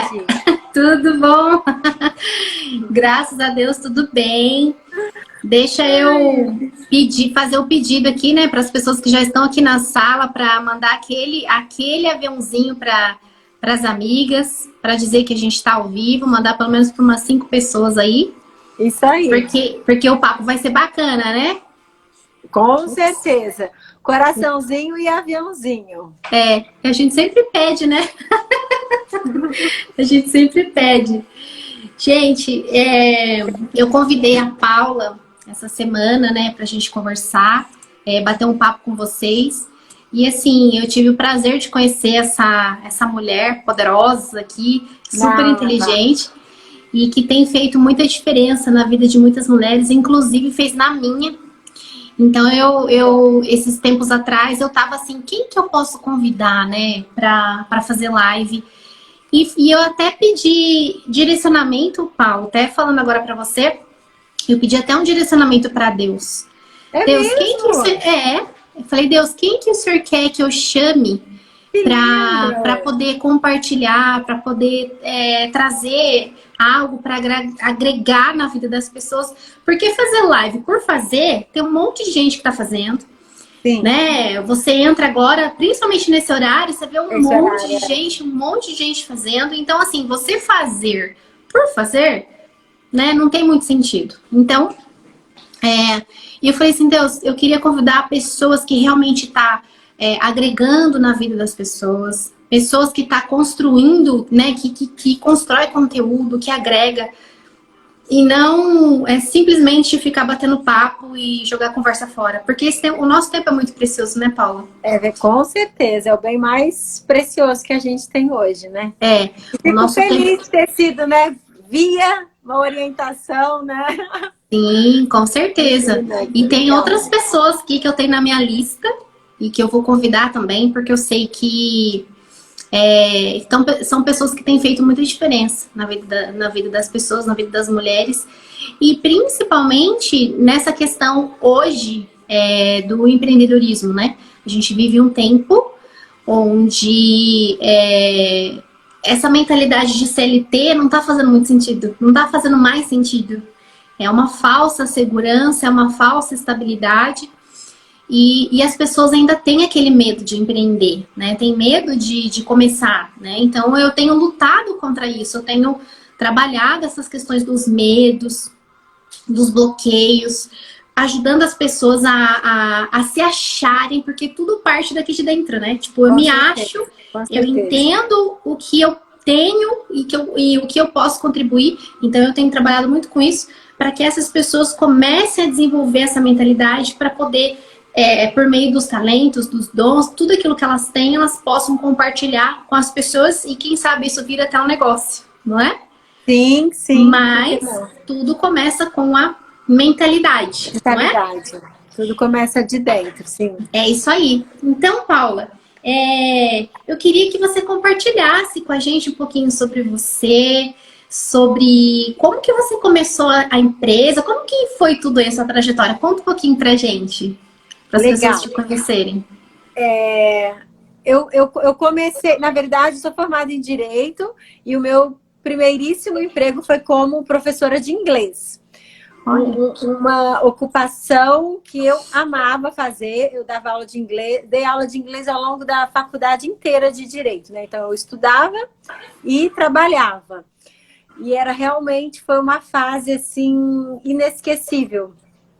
gente? Tudo bom? Graças a Deus, tudo bem. Deixa eu fazer o pedido aqui, né, para as pessoas que já estão aqui na sala, para mandar aquele aviãozinho para as amigas, para dizer que a gente está ao vivo, mandar pelo menos para umas 5 pessoas aí. Isso aí. Porque o papo vai ser bacana, né? Com certeza. Coraçãozinho e aviãozinho. A gente sempre pede, né? A gente sempre pede. Gente, eu convidei a Paula essa semana, né, pra gente conversar, bater um papo com vocês. E assim, eu tive o prazer de conhecer essa mulher poderosa aqui, super inteligente, e que tem feito muita diferença na vida de muitas mulheres, inclusive fez na minha. Então, esses tempos atrás, eu tava assim, quem que eu posso convidar, né, pra fazer live? E eu até pedi direcionamento, Paulo, até falando agora pra você, eu pedi até um direcionamento pra Deus. Deus, mesmo? quem que o senhor Eu falei, Deus, quem que o senhor quer que eu chame para poder compartilhar, para poder trazer algo para agregar na vida das pessoas? Porque fazer live por fazer, tem um monte de gente que tá fazendo. Sim. Né? Você entra agora, principalmente nesse horário, você vê um monte de gente fazendo. Então, assim, você fazer por fazer, né, não tem muito sentido. Então, e eu falei assim, Deus, eu queria convidar pessoas que realmente tá agregando na vida das pessoas, pessoas que tá construindo, né, que constrói conteúdo, que agrega. E não simplesmente ficar batendo papo e jogar a conversa fora. Porque o nosso tempo é muito precioso, né, Paula? Com certeza. É o bem mais precioso que a gente tem hoje, né? Fico feliz de ter sido, né? Via uma orientação, né? Sim, com certeza. E tem outras pessoas aqui que eu tenho na minha lista e que eu vou convidar também, porque eu sei que então, são pessoas que têm feito muita diferença na vida das pessoas, na vida das mulheres. E principalmente nessa questão hoje do empreendedorismo, né? A gente vive um tempo onde essa mentalidade de CLT não tá fazendo muito sentido, não tá fazendo mais sentido. É uma falsa segurança, é uma falsa estabilidade. E as pessoas ainda têm aquele medo de empreender, né? Tem medo de começar, né? Então, eu tenho lutado contra isso. Eu tenho trabalhado essas questões dos medos, dos bloqueios, ajudando as pessoas a se acharem, porque tudo parte daqui de dentro, né? Tipo, eu me acho, eu entendo o que eu tenho e o que eu posso contribuir. Então, eu tenho trabalhado muito com isso para que essas pessoas comecem a desenvolver essa mentalidade para poder por meio dos talentos, dos dons, tudo aquilo que elas têm, elas possam compartilhar com as pessoas e quem sabe isso vira até um negócio, não é? Sim, sim. Mas tudo começa com a mentalidade, não é? Tudo começa de dentro, sim. É isso aí. Então, Paula, eu queria que você compartilhasse com a gente um pouquinho sobre você, sobre como que você começou a empresa, como que foi tudo essa trajetória? Conta um pouquinho pra gente. Para as pessoas te conhecerem. Eu comecei, na verdade, sou formada em Direito e o meu primeiríssimo emprego foi como professora de inglês. Uma ocupação que eu amava fazer. Eu dava aula de inglês, dei aula de inglês ao longo da faculdade inteira de Direito, né? Então, eu estudava e trabalhava. E foi uma fase, assim, inesquecível.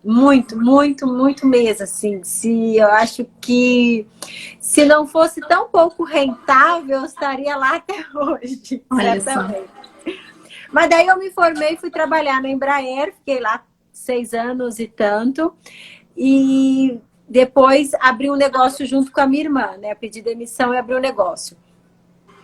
Muito, muito, muito mesmo, assim. Eu acho que se não fosse tão pouco rentável, eu estaria lá até hoje. Olha só. Mas daí eu me formei, fui trabalhar na Embraer, fiquei lá 6 anos e tanto. E depois abri um negócio junto com a minha irmã, né? Pedi demissão e abri um negócio.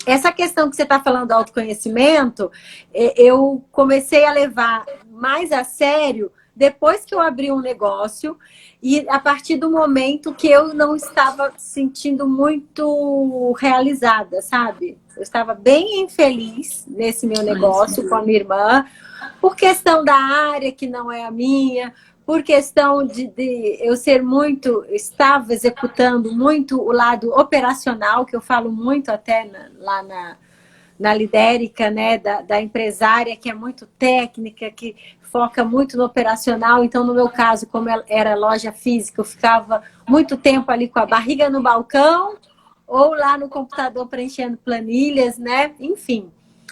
Essa questão que você está falando do autoconhecimento, eu comecei a levar mais a sério depois que eu abri um negócio e a partir do momento que eu não estava sentindo muito realizada, sabe? Eu estava bem infeliz nesse meu negócio com a minha irmã, por questão da área que não é a minha, por questão de eu ser estava executando muito o lado operacional, que eu falo muito até lá na Lidérica, né, da empresária que é muito técnica, que foca muito no operacional. Então, no meu caso, como era loja física, eu ficava muito tempo ali com a barriga no balcão ou lá no computador preenchendo planilhas, né? Enfim,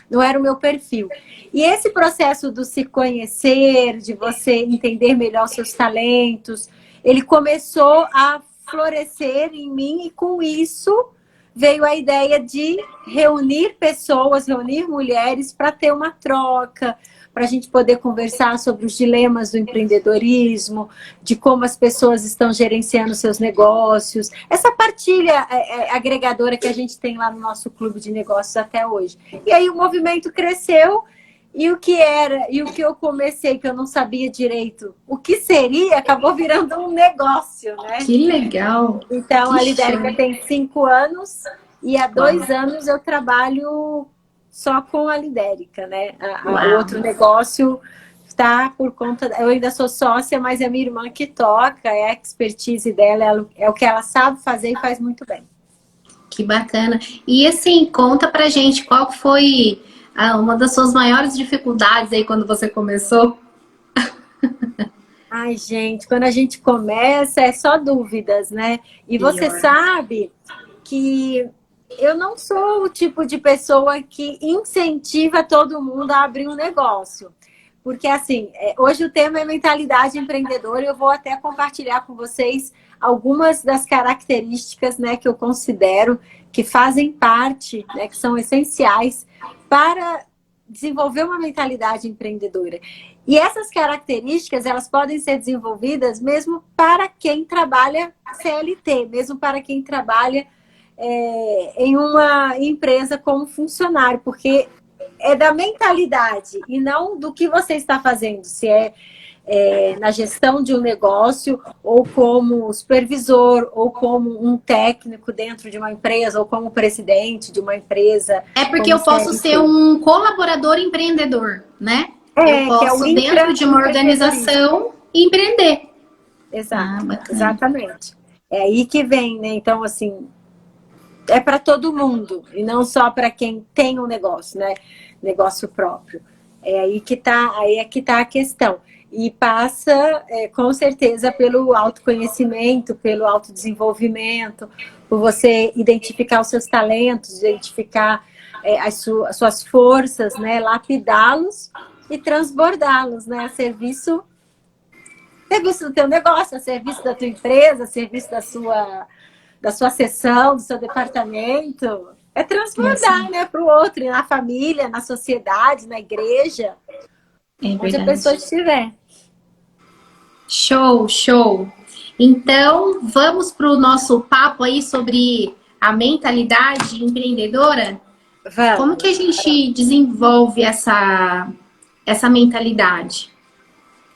não era o meu perfil. E esse processo do se conhecer, de você entender melhor seus talentos, ele começou a florescer em mim e com isso veio a ideia de reunir pessoas, reunir mulheres para ter uma troca, para a gente poder conversar sobre os dilemas do empreendedorismo, de como as pessoas estão gerenciando seus negócios, essa partilha agregadora que a gente tem lá no nosso clube de negócios até hoje. E aí o movimento cresceu e o que era, e o que eu comecei, que eu não sabia direito o que seria, acabou virando um negócio, né? Que legal! Então, que a Lidérica tem 5 anos e há 2 anos eu trabalho só com a Lidérica, né? O outro negócio está por conta... Eu ainda sou sócia, mas é minha irmã que toca, é a expertise dela, é o que ela sabe fazer e faz muito bem. Que bacana. E assim, conta pra gente qual foi uma das suas maiores dificuldades aí quando você começou? Ai, gente, quando a gente começa é só dúvidas, né? E você sabe que eu não sou o tipo de pessoa que incentiva todo mundo a abrir um negócio. Porque, assim, hoje o tema é mentalidade empreendedora e eu vou até compartilhar com vocês algumas das características, né, que eu considero que fazem parte, né, que são essenciais para desenvolver uma mentalidade empreendedora. E essas características, elas podem ser desenvolvidas mesmo para quem trabalha CLT, mesmo para quem trabalha em uma empresa como funcionário, porque é da mentalidade e não do que você está fazendo, se na gestão de um negócio, ou como supervisor, ou como um técnico dentro de uma empresa, ou como presidente de uma empresa. É porque eu posso ser um colaborador empreendedor, né? Eu posso, dentro de uma organização, empreender. Exato, exatamente. É aí que vem, né? Então, assim, é para todo mundo, e não só para quem tem um negócio, né? Negócio próprio. Aí é que tá a questão. E passa, com certeza, pelo autoconhecimento, pelo autodesenvolvimento, por você identificar os seus talentos, identificar as suas forças, né? Lapidá-los e transbordá-los, né? A serviço do teu negócio, a serviço da tua empresa, a serviço da sua seção, do seu departamento. É transbordar, né, para o outro, na família, na sociedade, na igreja, onde a pessoa estiver. Show, show. Então, vamos para o nosso papo aí sobre a mentalidade empreendedora? Vamos. Como que a gente desenvolve essa mentalidade?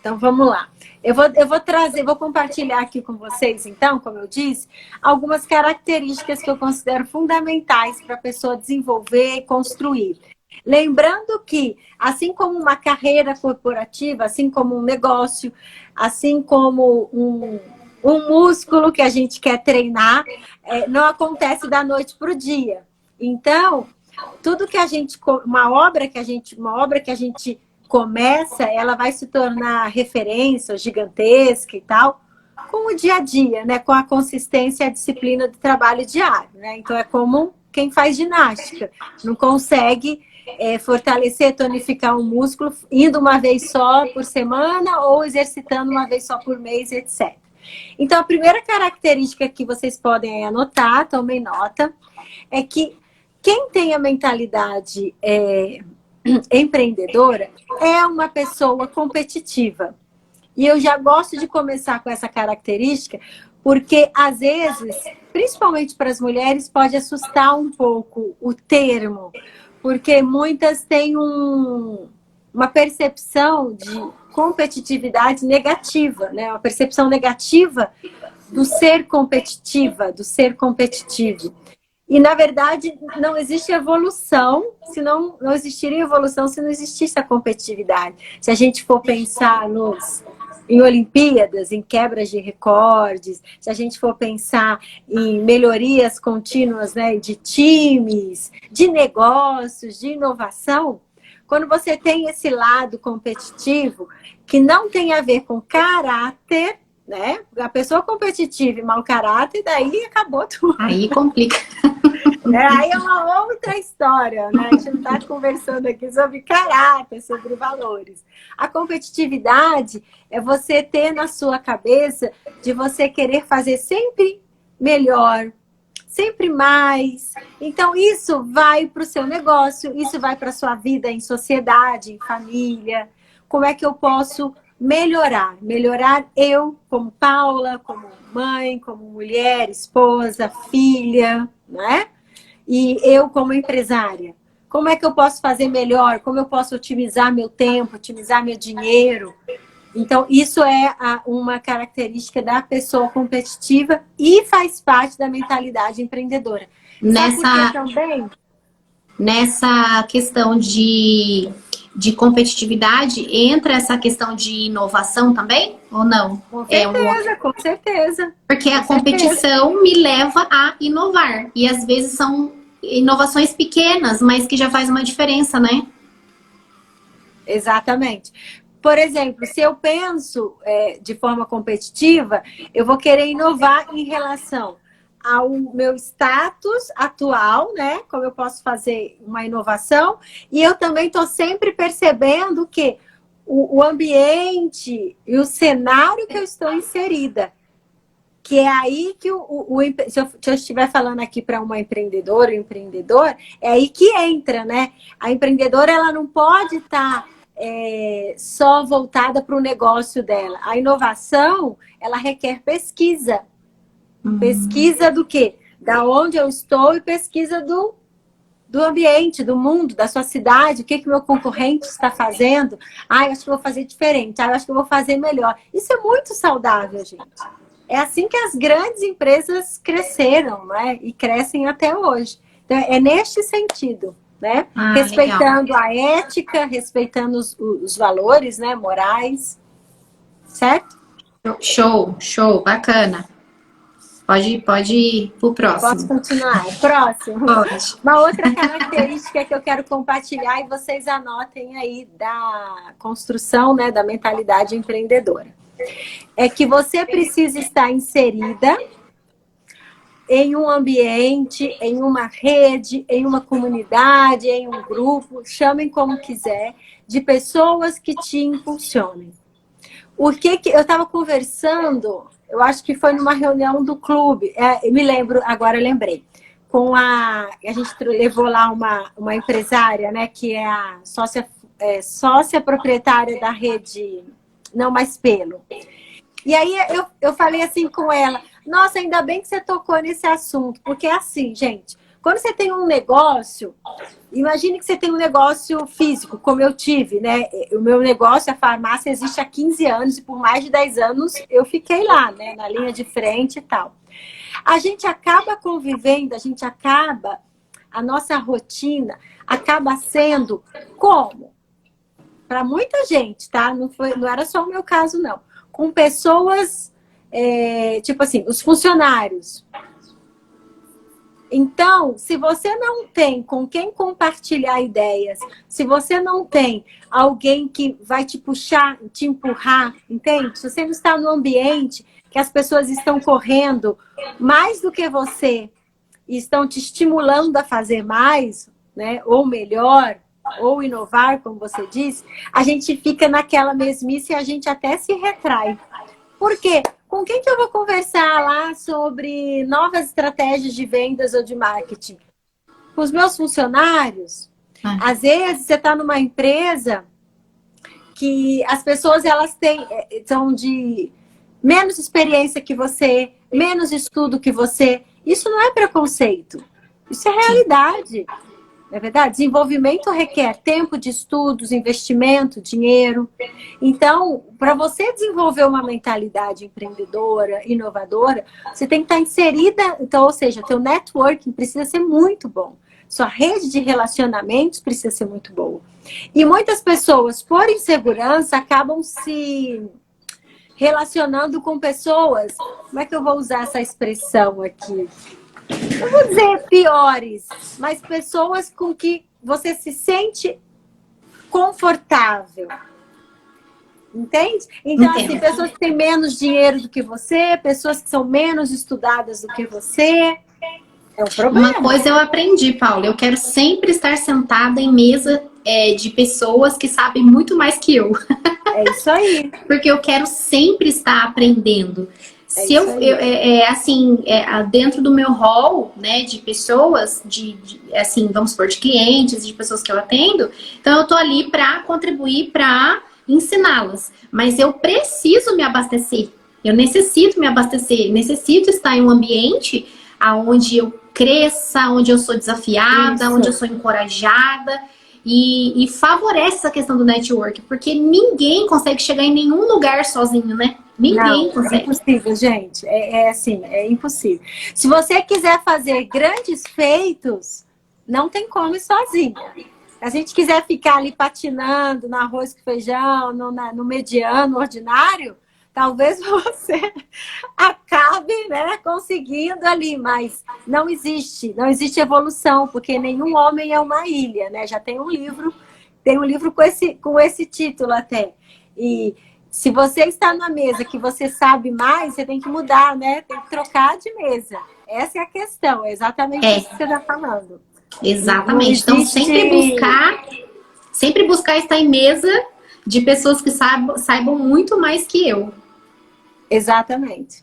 Então, vamos lá. Eu vou compartilhar aqui com vocês, então, como eu disse, algumas características que eu considero fundamentais para a pessoa desenvolver e construir. Lembrando que, assim como uma carreira corporativa, assim como um negócio, assim como um músculo que a gente quer treinar, não acontece da noite para o dia. Então, tudo que uma obra que a gente começa, ela vai se tornar referência gigantesca e tal, com o dia a dia, né? Com a consistência e a disciplina do trabalho diário, né? Então, é como quem faz ginástica. Não consegue fortalecer, tonificar um músculo indo uma vez só por semana ou exercitando uma vez só por mês, etc. Então, a primeira característica que vocês podem anotar, tomem nota, é que quem tem a mentalidade empreendedora é uma pessoa competitiva. E eu já gosto de começar com essa característica, porque às vezes, principalmente para as mulheres, pode assustar um pouco o termo, porque muitas têm uma percepção de competitividade negativa, né? Uma percepção negativa do ser competitiva, do ser competitivo. E, na verdade, não existe evolução, não existiria evolução se não existisse a competitividade. Se a gente for pensar nos em Olimpíadas, em quebras de recordes, se a gente for pensar em melhorias contínuas, né, de times, de negócios, de inovação, quando você tem esse lado competitivo, que não tem a ver com caráter, né? A pessoa competitiva e mau caráter, daí acabou tudo. Aí complica. Aí é uma outra história, né? A gente não está conversando aqui sobre caráter, sobre valores. A competitividade é você ter na sua cabeça de você querer fazer sempre melhor, sempre mais. Então, isso vai para o seu negócio, isso vai para a sua vida em sociedade, em família. Como é que eu posso melhorar? Melhorar eu como Paula, como mãe, como mulher, esposa, filha, né? E eu como empresária. Como é que eu posso fazer melhor? Como eu posso otimizar meu tempo, otimizar meu dinheiro? Então, isso é uma característica da pessoa competitiva e faz parte da mentalidade empreendedora. Nessa questão de competitividade, entra essa questão de inovação também? Ou não? Com certeza, com certeza. Porque a competição me leva a inovar. E às vezes são inovações pequenas, mas que já faz uma diferença, né? Exatamente. Por exemplo, se eu penso de forma competitiva, eu vou querer inovar em relação ao meu status atual, né? Como eu posso fazer uma inovação. E eu também estou sempre percebendo que o ambiente e o cenário que eu estou inserida. Que é aí que se eu estiver falando aqui para uma empreendedora, um empreendedor, é aí que entra, né? A empreendedora, ela não pode estar só voltada para o negócio dela. A inovação, ela requer pesquisa. Pesquisa do quê? Da onde eu estou e pesquisa do ambiente, do mundo, da sua cidade, o que meu concorrente está fazendo. Eu acho que eu vou fazer diferente. Eu acho que eu vou fazer melhor. Isso é muito saudável, gente. É assim que as grandes empresas cresceram, né? E crescem até hoje. Então, é neste sentido, né? Respeitando legal. A ética, respeitando os valores, né? Morais. Certo? Show, bacana. Pode ir pro próximo. Posso continuar? Próximo. Pode. Uma outra característica que eu quero compartilhar e vocês anotem aí da construção, né, da mentalidade empreendedora. É que você precisa estar inserida em um ambiente, em uma rede, em uma comunidade, em um grupo, chamem como quiser, de pessoas que te impulsionem. O que eu estava conversando, eu acho que foi numa reunião do clube, me lembro, agora lembrei, a gente levou lá uma empresária, né, que é a sócia proprietária da rede Não Mais Pelo. E aí eu falei assim com ela, nossa, ainda bem que você tocou nesse assunto, porque é assim, gente, quando você tem um negócio, imagine que você tem um negócio físico, como eu tive, né? O meu negócio, a farmácia, existe há 15 anos e por mais de 10 anos eu fiquei lá, né? Na linha de frente e tal. A gente acaba convivendo, a nossa rotina acaba sendo como? Para muita gente, tá? Não era só o meu caso, não. Com pessoas, tipo assim, os funcionários. Então, se você não tem com quem compartilhar ideias, se você não tem alguém que vai te puxar, te empurrar, entende? Se você não está no ambiente que as pessoas estão correndo mais do que você e estão te estimulando a fazer mais, né? Ou melhor, ou inovar, como você disse, a gente fica naquela mesmice e a gente até se retrai. Por quê? Com quem que eu vou conversar lá sobre novas estratégias de vendas ou de marketing? Com os meus funcionários? Às vezes você está numa empresa que as pessoas são de menos experiência que você, menos estudo que você. Isso não é preconceito. Isso é realidade. Não é verdade? Desenvolvimento requer tempo de estudos, investimento, dinheiro. Então, para você desenvolver uma mentalidade empreendedora, inovadora, você tem que estar inserida, então, ou seja, teu networking precisa ser muito bom. Sua rede de relacionamentos precisa ser muito boa. E muitas pessoas, por insegurança, acabam se relacionando com pessoas, como é que eu vou usar essa expressão aqui? Não vou dizer piores, mas pessoas com que você se sente confortável. Entende? Então, Entendo. assim, pessoas que têm menos dinheiro do que você, pessoas que são menos estudadas do que você. É um problema. Uma coisa eu aprendi, Paula, eu quero sempre estar sentada em mesa de pessoas que sabem muito mais que eu. É isso aí. Porque eu quero sempre estar aprendendo. Se dentro do meu hall, né, de pessoas, assim, vamos supor, de clientes, de pessoas que eu atendo, então eu tô ali para contribuir, para ensiná-las. Mas eu preciso me abastecer. Eu necessito me abastecer, necessito estar em um ambiente onde eu cresça, onde eu sou desafiada, Isso. onde eu sou encorajada. E favorece essa questão do network, porque ninguém consegue chegar em nenhum lugar sozinho, né? Ninguém consegue. É impossível, gente. Assim, é impossível. Se você quiser fazer grandes feitos, não tem como ir sozinha. Se a gente quiser ficar ali patinando no arroz com feijão, no mediano, ordinário, talvez você acabe, né, conseguindo ali, mas não existe evolução, porque nenhum homem é uma ilha, né? Já tem um livro com esse título até. E se você está na mesa que você sabe mais, você tem que mudar, né? Tem que trocar de mesa. Essa é a questão, é exatamente isso que você está falando. Exatamente. Então, sempre buscar estar em mesa de pessoas que saibam muito mais que eu. Exatamente.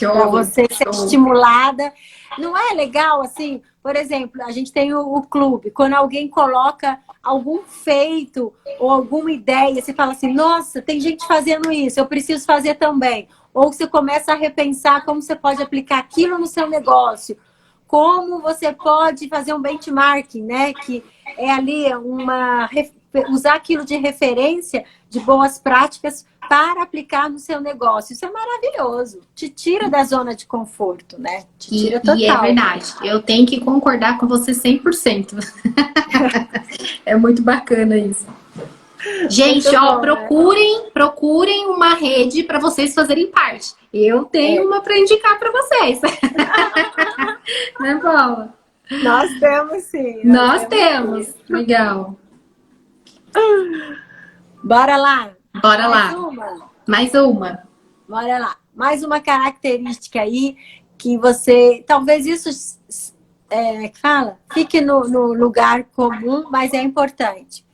Para você ser estimulada. Não é legal, assim, por exemplo, a gente tem o clube, quando alguém coloca algum feito ou alguma ideia, você fala assim, nossa, tem gente fazendo isso, eu preciso fazer também. Ou você começa a repensar como você pode aplicar aquilo no seu negócio, como você pode fazer um benchmarking, né? Que é ali usar aquilo de referência de boas práticas para aplicar no seu negócio. Isso é maravilhoso. Te tira da zona de conforto, né? Te tira total. E é verdade. Eu tenho que concordar com você 100%. É muito bacana isso. Gente, muito bom, procurem uma rede para vocês fazerem parte. Eu tenho uma para indicar para vocês. Né, Paula? Nós temos sim. Nós temos. Sim. Legal. Bora lá. Bora lá. Mais uma. Bora lá. Mais uma característica aí que você... Talvez isso fique no lugar comum, mas é importante.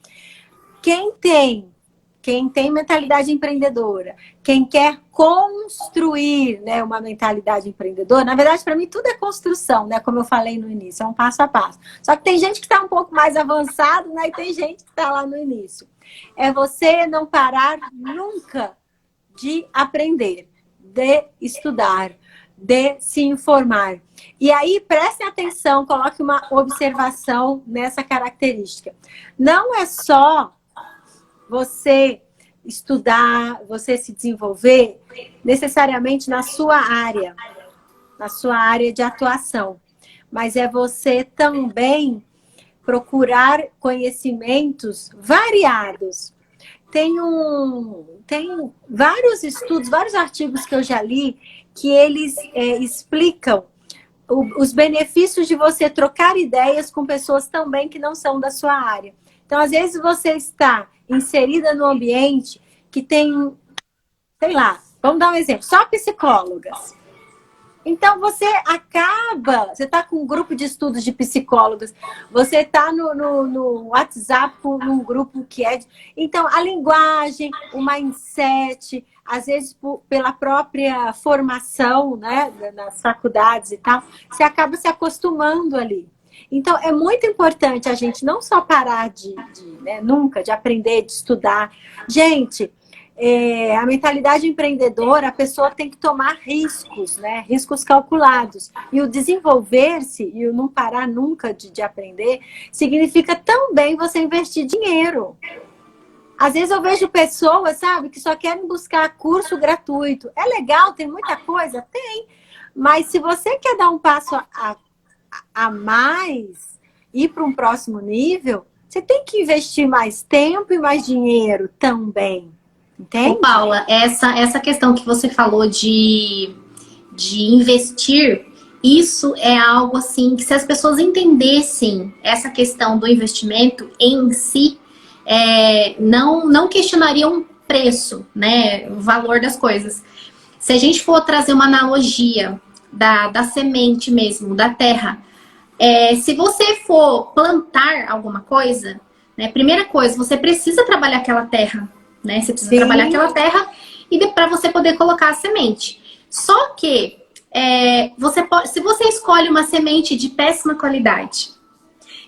Quem tem mentalidade empreendedora, quem quer construir, né, uma mentalidade empreendedora, na verdade, para mim, tudo é construção, né? Como eu falei no início, é um passo a passo. Só que tem gente que está um pouco mais avançado, né? E tem gente que está lá no início. É você não parar nunca de aprender, de estudar, de se informar. E aí, prestem atenção, coloque uma observação nessa característica. Não é só você estudar, você se desenvolver necessariamente na sua área de atuação, mas é você também procurar conhecimentos variados. Tem vários estudos, vários artigos que eu já li que eles explicam os benefícios de você trocar ideias com pessoas também que não são da sua área. Então, às vezes você está inserida no ambiente que tem, sei lá, vamos dar um exemplo, só psicólogas. Então, você está com um grupo de estudos de psicólogos, você está no WhatsApp com um grupo que é... Então, a linguagem, o mindset, às vezes pela própria formação, né, nas faculdades e tal, você acaba se acostumando ali. Então, é muito importante a gente não só parar nunca de aprender, de estudar. Gente, a mentalidade empreendedora, a pessoa tem que tomar riscos, né? Riscos calculados. E o desenvolver-se e o não parar nunca de aprender, significa também você investir dinheiro. Às vezes eu vejo pessoas, sabe, que só querem buscar curso gratuito. É legal, tem muita coisa? Tem. Mas se você quer dar um passo a mais, ir para um próximo nível, você tem que investir mais tempo e mais dinheiro também. Entende? Ô, Paula, essa questão que você falou de investir, isso é algo assim que se as pessoas entendessem essa questão do investimento em si, não questionariam o preço, né, o valor das coisas. Se a gente for trazer uma analogia da semente mesmo, da terra, se você for plantar alguma coisa, né, primeira coisa, você precisa trabalhar aquela terra, né? Você precisa trabalhar aquela terra e para você poder colocar a semente. Só que se você escolhe uma semente de péssima qualidade,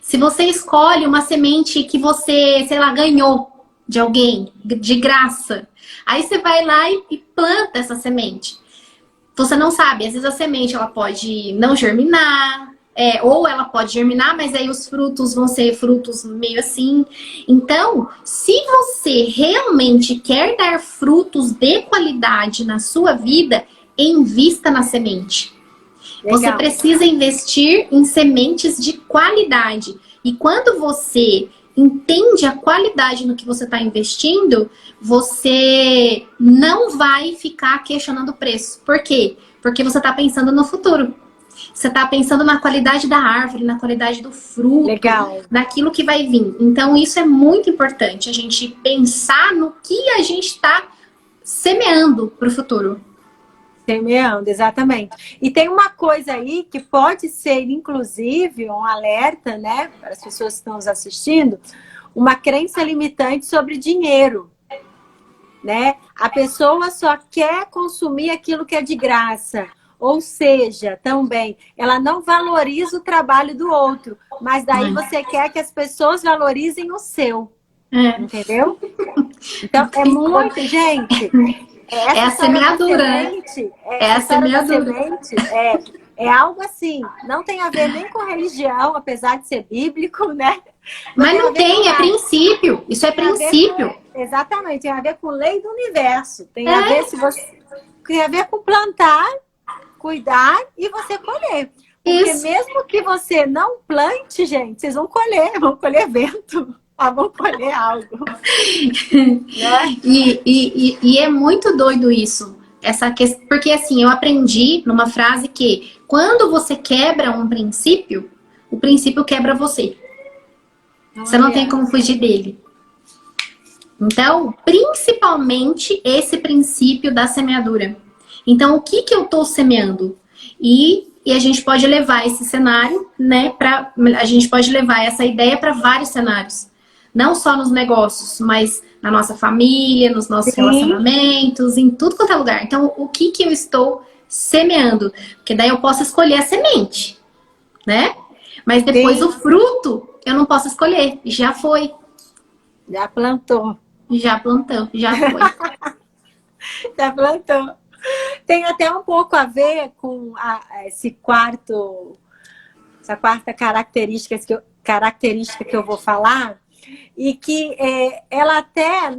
se você escolhe uma semente que você, sei lá, ganhou de alguém, de graça, aí você vai lá e planta essa semente. Você não sabe, às vezes a semente ela pode não germinar, ou ela pode germinar, mas aí os frutos vão ser frutos meio assim. Então, se você realmente quer dar frutos de qualidade na sua vida, invista na semente. Legal. Você precisa investir em sementes de qualidade. E quando você entende a qualidade no que você está investindo, você não vai ficar questionando o preço. Por quê? Porque você está pensando no futuro. Você está pensando na qualidade da árvore, na qualidade do fruto, legal, naquilo que vai vir. Então, isso é muito importante, a gente pensar no que a gente está semeando para o futuro. Semeando, exatamente. E tem uma coisa aí que pode ser, inclusive, um alerta, né, para as pessoas que estão nos assistindo, uma crença limitante sobre dinheiro, né? A pessoa só quer consumir aquilo que é de graça. Ou seja, também, ela não valoriza o trabalho do outro, mas daí você quer que as pessoas valorizem o seu. Entendeu? Então, é muito, gente... É a semeadura. É a semeadura. É algo assim, não tem a ver nem com religião, apesar de ser bíblico, né? Mas não tem, é princípio. Isso é princípio. Exatamente, tem a ver com lei do universo. Tem a ver tem a ver com plantar, cuidar e você colher. Porque mesmo que você não plante, gente, vocês vão colher vento. Vão colher algo. E é muito doido isso. Porque assim, eu aprendi numa frase que quando você quebra um princípio, o princípio quebra você. Você não tem como fugir dele. Então, principalmente esse princípio da semeadura. Então, o que eu estou semeando? E a gente pode levar esse cenário, né? A gente pode levar essa ideia para vários cenários. Não só nos negócios, mas na nossa família, nos nossos relacionamentos, em tudo quanto é lugar. Então, o que eu estou semeando? Porque daí eu posso escolher a semente, né? Mas depois o fruto, eu não posso escolher. Já foi. Já plantou. Já plantou, já foi. Já plantou. Tem até um pouco a ver com essa quarta característica que eu vou falar, e que ela até,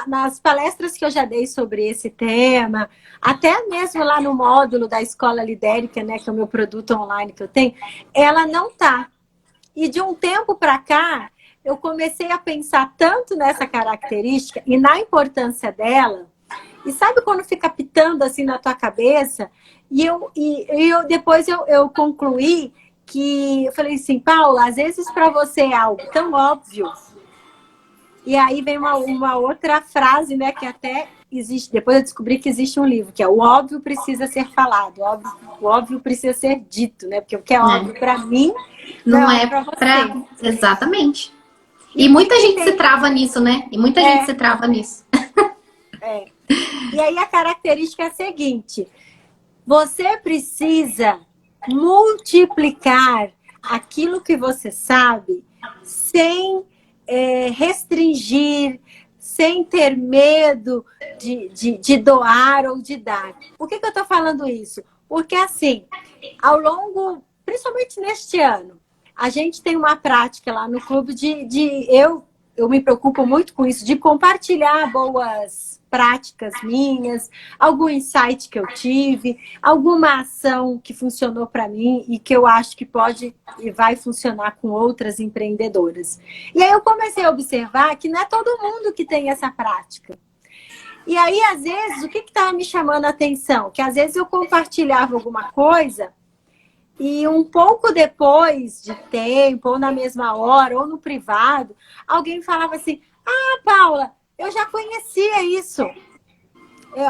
nas palestras que eu já dei sobre esse tema, até mesmo lá no módulo da Escola Lidérica, né, que é o meu produto online que eu tenho, ela não tá. E de um tempo para cá, eu comecei a pensar tanto nessa característica e na importância dela, e sabe quando fica pitando assim na tua cabeça? E depois eu concluí que eu falei assim, Paula, às vezes para você é algo tão óbvio. E aí vem uma outra frase, né, que até existe, depois eu descobri que existe um livro, que é o óbvio precisa ser falado, o óbvio precisa ser dito, né? Porque o que é óbvio para mim não é para você. Exatamente. E muita gente se trava nisso, né? E muita gente se trava nisso. E aí a característica é a seguinte, você precisa multiplicar aquilo que você sabe sem restringir, sem ter medo de doar ou de dar. Por que eu estou falando isso? Porque assim, ao longo, principalmente neste ano, a gente tem uma prática lá no clube eu me preocupo muito com isso, de compartilhar boas práticas minhas, algum insight que eu tive, alguma ação que funcionou para mim e que eu acho que pode e vai funcionar com outras empreendedoras. E aí eu comecei a observar que não é todo mundo que tem essa prática. E aí, às vezes, o que estava me chamando a atenção? Que às vezes eu compartilhava alguma coisa e um pouco depois de tempo, ou na mesma hora, ou no privado, alguém falava assim, ah, Paula, eu já conhecia isso.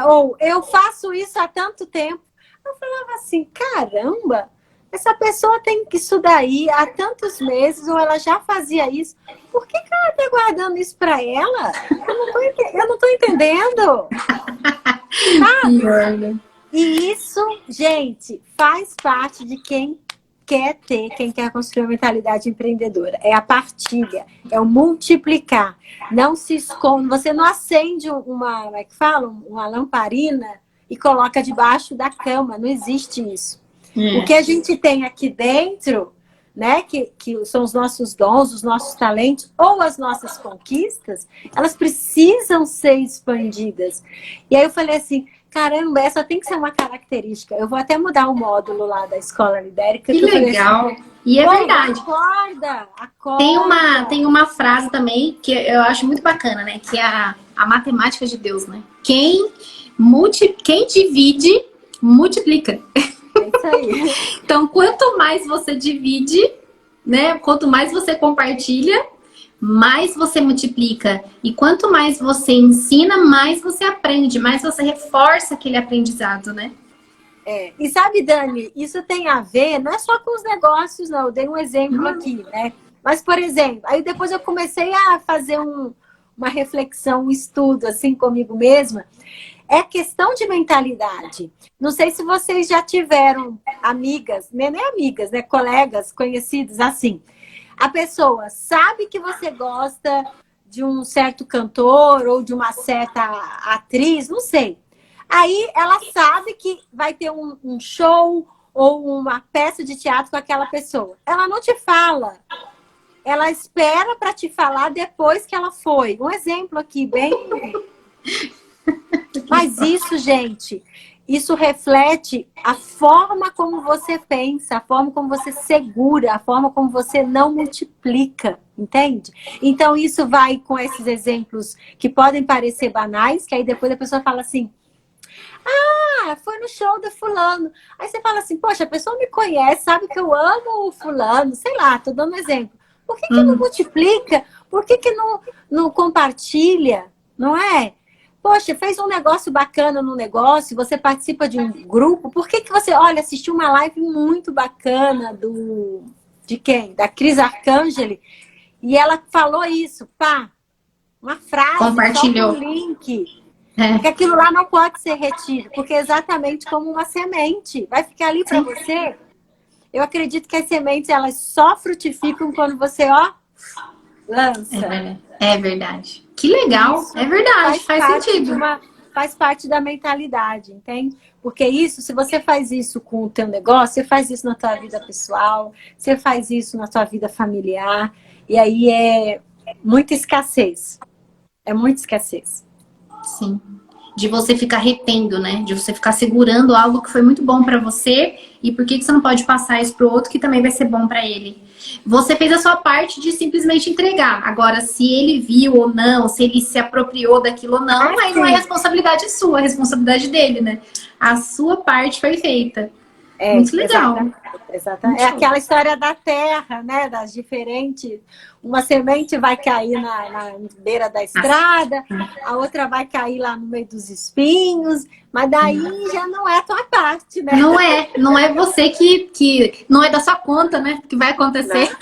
Ou eu faço isso há tanto tempo. Eu falava assim, caramba, essa pessoa tem isso daí há tantos meses, ou ela já fazia isso. Por que ela está guardando isso para ela? Eu não estou entendendo. E isso, gente, faz parte de quem quer construir uma mentalidade empreendedora. É a partilha, é o multiplicar. Não se esconde, você não acende uma, como é que fala? Uma lamparina e coloca debaixo da cama. Não existe isso. O que a gente tem aqui dentro, né, que são os nossos dons, os nossos talentos ou as nossas conquistas, elas precisam ser expandidas. E aí eu falei assim, caramba, essa tem que ser uma característica. Eu vou até mudar o módulo lá da Escola Lidérica. Que legal. Assim, e é verdade. Acorda. Tem uma frase também que eu acho muito bacana, né? Que é a matemática de Deus, né? Quem divide, multiplica. É isso aí. Então, quanto mais você divide, né? Quanto mais você compartilha, mais você multiplica. E quanto mais você ensina, mais você aprende, mais você reforça aquele aprendizado, né? E sabe, Dani, isso tem a ver, não é só com os negócios, não. Eu dei um exemplo aqui, né? Mas, por exemplo, aí depois eu comecei a fazer uma reflexão, um estudo, assim, comigo mesma. É questão de mentalidade. Não sei se vocês já tiveram amigas, nem amigas, né? Colegas, conhecidos, assim. A pessoa sabe que você gosta de um certo cantor ou de uma certa atriz, não sei. Aí ela sabe que vai ter um show ou uma peça de teatro com aquela pessoa. Ela não te fala. Ela espera para te falar depois que ela foi. Um exemplo aqui, bem... Mas isso, gente, isso reflete a forma como você pensa, a forma como você segura, a forma como você não multiplica, entende? Então, isso vai com esses exemplos que podem parecer banais, que aí depois a pessoa fala assim, ah, foi no show do fulano. Aí você fala assim, poxa, a pessoa me conhece, sabe que eu amo o fulano, sei lá, tô dando um exemplo. Por que não multiplica? Por que não compartilha? Não é? Poxa, fez um negócio bacana no negócio, você participa de um grupo, por que você, olha, assistiu uma live muito bacana de quem? Da Cris Arcangeli, e ela falou isso, pá, uma frase, compartilhou. só um link, porque aquilo lá não pode ser retido, porque é exatamente como uma semente, vai ficar ali para você. Eu acredito que as sementes, elas só frutificam quando você, lança. É verdade. Que legal, isso é verdade, faz sentido. Faz parte da mentalidade, entende? Porque isso, se você faz isso com o teu negócio, você faz isso na tua vida pessoal, você faz isso na tua vida familiar, e aí é muita escassez. É muita escassez. Sim. De você ficar retendo, né? De você ficar segurando algo que foi muito bom pra você e por que você não pode passar isso pro outro que também vai ser bom pra ele. Você fez a sua parte de simplesmente entregar. Agora, se ele viu ou não, se ele se apropriou daquilo ou não, aí não é responsabilidade sua, é responsabilidade dele, né? A sua parte foi feita. Muito legal. Exatamente. É aquela história da terra, né? Das diferentes... Uma semente vai cair na beira da estrada, a outra vai cair lá no meio dos espinhos, mas daí já não é a tua parte, né? Não é você que não é da sua conta, né? Que vai acontecer.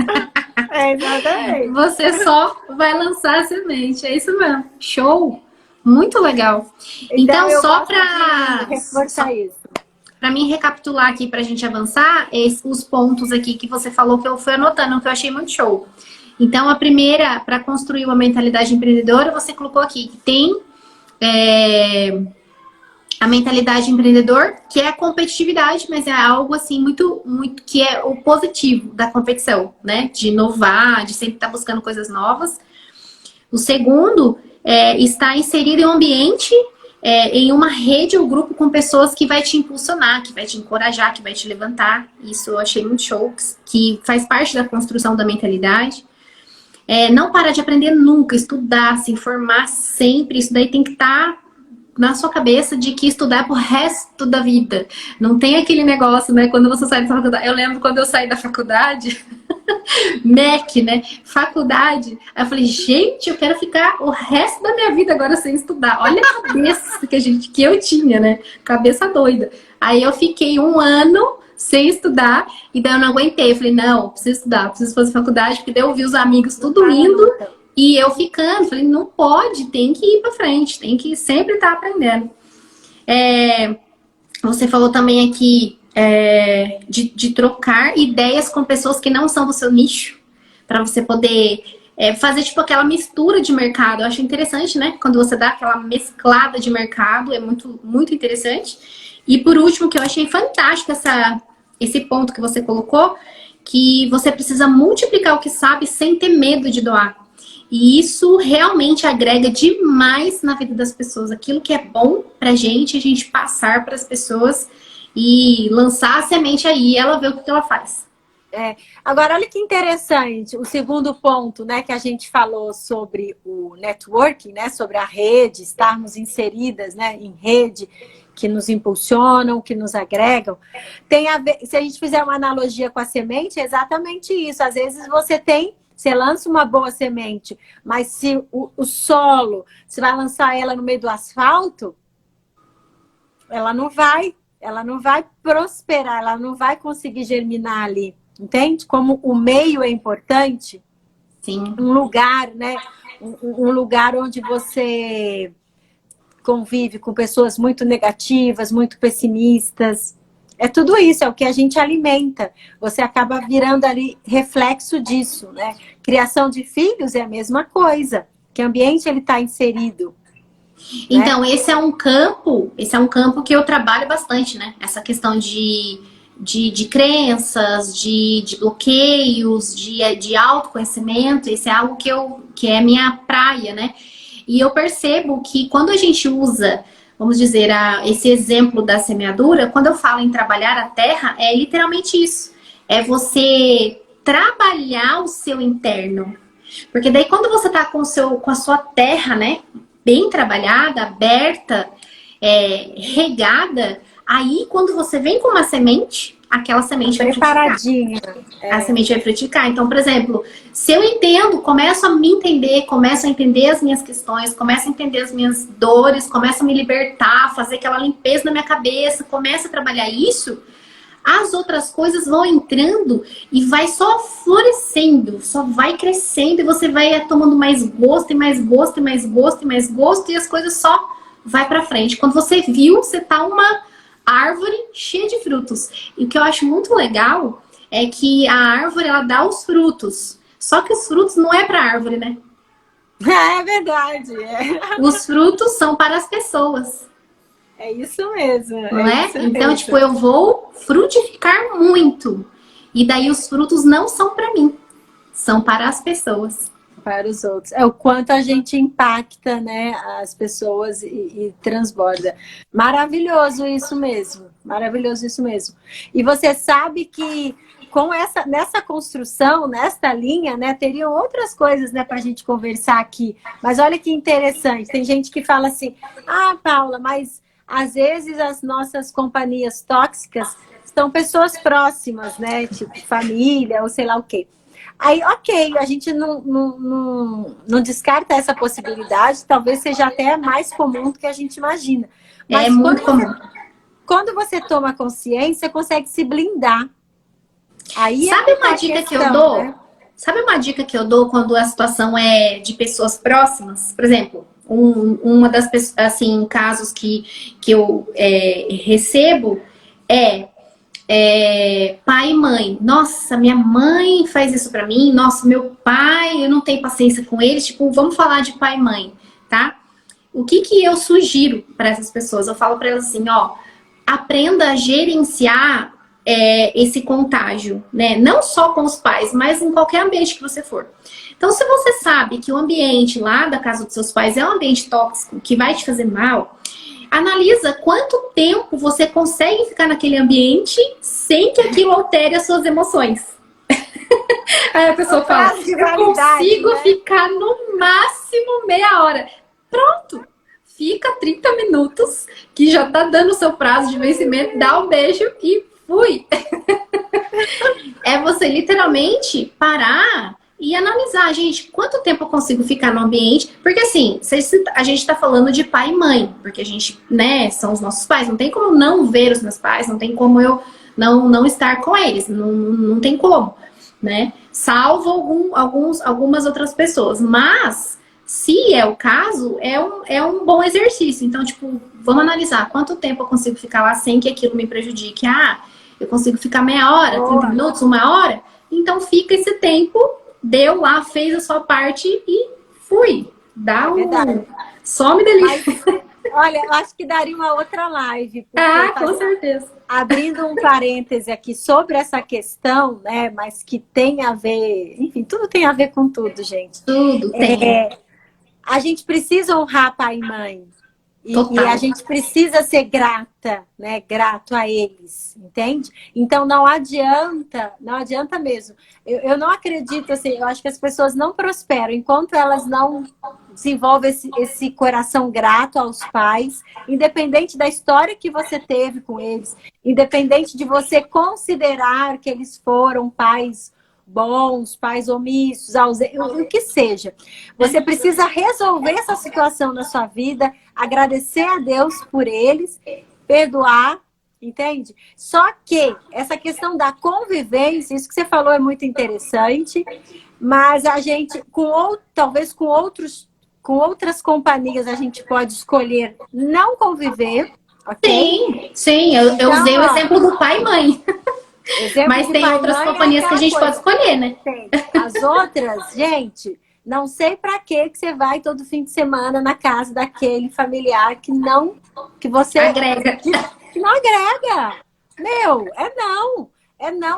Exatamente. Você só vai lançar a semente, é isso mesmo. Show! Muito legal. Então só para reforçar isso. Para mim recapitular aqui, para a gente avançar, os pontos aqui que você falou que eu fui anotando, que eu achei muito show. Então, a primeira, para construir uma mentalidade empreendedora, você colocou aqui que tem a mentalidade empreendedor, que é a competitividade, mas é algo assim muito que é o positivo da competição, né? De inovar, de sempre estar buscando coisas novas. O segundo está inserido em um ambiente, em uma rede ou grupo com pessoas que vai te impulsionar, que vai te encorajar, que vai te levantar. Isso eu achei muito show, que faz parte da construção da mentalidade. Não parar de aprender nunca, estudar, se informar sempre. Isso daí tem que estar na sua cabeça de que estudar é pro resto da vida. Não tem aquele negócio, né? Quando você sai da faculdade. Eu lembro quando eu saí da faculdade, MEC, né? Faculdade. Aí eu falei, gente, eu quero ficar o resto da minha vida agora sem estudar. Olha a cabeça que eu tinha, né? Cabeça doida. Aí eu fiquei 1 ano sem estudar, e daí eu não aguentei. Eu falei, não, preciso estudar, preciso fazer faculdade, porque daí eu vi os amigos tudo indo e eu ficando. Falei, não pode, tem que ir pra frente, tem que sempre estar aprendendo. Você falou também aqui de trocar ideias com pessoas que não são do seu nicho, para você poder fazer tipo aquela mistura de mercado. Eu acho interessante, né? Quando você dá aquela mesclada de mercado, é muito, muito interessante. E por último, que eu achei fantástico esse ponto que você colocou, que você precisa multiplicar o que sabe sem ter medo de doar. E isso realmente agrega demais na vida das pessoas. Aquilo que é bom pra gente, a gente passar para as pessoas e lançar a semente aí, e ela vê o que ela faz. Agora, olha que interessante, o segundo ponto, né, que a gente falou sobre o networking, né, sobre a rede, estarmos inseridas, né, em rede, que nos impulsionam, que nos agregam, tem a ver, se a gente fizer uma analogia com a semente, é exatamente isso. Às vezes você lança uma boa semente, mas se o solo, você vai lançar ela no meio do asfalto, ela não vai prosperar, ela não vai conseguir germinar ali, entende? Como o meio é importante, sim, um lugar, né? Um lugar onde você convive com pessoas muito negativas, muito pessimistas. É tudo isso, é o que a gente alimenta. Você acaba virando ali reflexo disso, né? Criação de filhos é a mesma coisa. Que ambiente ele está inserido? Então, esse é um campo que eu trabalho bastante, né? Essa questão de crenças, de bloqueios, de autoconhecimento. Esse é algo que é minha praia, né? E eu percebo que quando a gente usa, vamos dizer, esse exemplo da semeadura, quando eu falo em trabalhar a terra, é literalmente isso. É você trabalhar o seu interno. Porque daí quando você tá com a sua terra, né, bem trabalhada, aberta, regada, aí quando você vem com uma semente, aquela semente vai preparadinha. A semente vai frutificar. Então, por exemplo, se eu entendo, começo a me entender, começo a entender as minhas questões, começo a entender as minhas dores, começo a me libertar, fazer aquela limpeza na minha cabeça, começo a trabalhar isso, as outras coisas vão entrando e vai só florescendo, só vai crescendo e você vai tomando mais gosto e mais gosto e mais gosto e mais gosto e as coisas só vai pra frente. Quando você viu, você tá uma árvore cheia de frutos. E o que eu acho muito legal é que a árvore, ela dá os frutos. Só que os frutos não é pra árvore, né? É verdade. Os frutos são para as pessoas. É isso mesmo. Não é? Isso então, mesmo. tipo, eu vou frutificar muito. E daí os frutos não são para mim. São para as pessoas. Para os outros. É o quanto a gente impacta, né, as pessoas e transborda. Maravilhoso isso mesmo. Maravilhoso isso mesmo. E você sabe que nessa construção, nesta linha, né, teriam outras coisas, né, para a gente conversar aqui. Mas olha que interessante. Tem gente que fala assim, Paula, mas às vezes as nossas companhias tóxicas são pessoas próximas, né, tipo família ou sei lá o quê. Aí, ok, a gente não descarta essa possibilidade, talvez seja até mais comum do que a gente imagina. Mas é muito comum. Quando você toma consciência, você consegue se blindar. Aí sabe uma dica que eu dou? Né? Sabe uma dica que eu dou quando a situação é de pessoas próximas? Por exemplo, uma das pessoas, assim, casos que eu recebo pai e mãe. Nossa, minha mãe faz isso pra mim. Nossa, meu pai, eu não tenho paciência com eles. Tipo, vamos falar de pai e mãe, tá? O que eu sugiro para essas pessoas? Eu falo para elas assim, aprenda a gerenciar esse contágio, né? Não só com os pais, mas em qualquer ambiente que você for. Então, se você sabe que o ambiente lá da casa dos seus pais é um ambiente tóxico, que vai te fazer mal, analisa quanto tempo você consegue ficar naquele ambiente sem que aquilo altere as suas emoções. Aí a pessoa fala, eu consigo ficar no máximo meia hora. Pronto! fica 30 minutos, que já tá dando o seu prazo de vencimento, dá um beijo e fui. É você literalmente parar e analisar, gente, quanto tempo eu consigo ficar no ambiente? Porque assim, a gente tá falando de pai e mãe, porque a gente, né, são os nossos pais, não tem como não ver os meus pais, não tem como eu não estar com eles, não tem como, né? Salvo algumas outras pessoas, mas se é o caso, é um bom exercício. Então, tipo, vamos analisar quanto tempo eu consigo ficar lá sem que aquilo me prejudique. Eu consigo ficar meia hora, 30 minutos, uma hora? Então fica esse tempo, deu lá, fez a sua parte e fui. Some dali. Olha, eu acho que daria uma outra live. Com certeza. Abrindo um parêntese aqui sobre essa questão, né? Mas que tem a ver... Enfim, tudo tem a ver com tudo, gente. Tudo tem. A gente precisa honrar pai e mãe. E Total. a gente precisa ser grata, né? Grato a eles, entende? Então não adianta mesmo. Eu não acredito, assim, eu acho que as pessoas não prosperam enquanto elas não desenvolvem esse coração grato aos pais, independente da história que você teve com eles, independente de você considerar que eles foram pais bons, pais omissos, ausentes, o que seja. Você precisa resolver essa situação na sua vida, agradecer a Deus por eles, perdoar, entende? Só que essa questão da convivência, isso que você falou é muito interessante, mas a gente, talvez com outras companhias, a gente pode escolher não conviver, ok? Sim, eu usei o exemplo do pai e mãe. Mas tem outras companhias que a gente pode escolher, né? Tem. As outras, gente, não sei pra que você vai todo fim de semana na casa daquele familiar que você agrega. Que não agrega. Meu,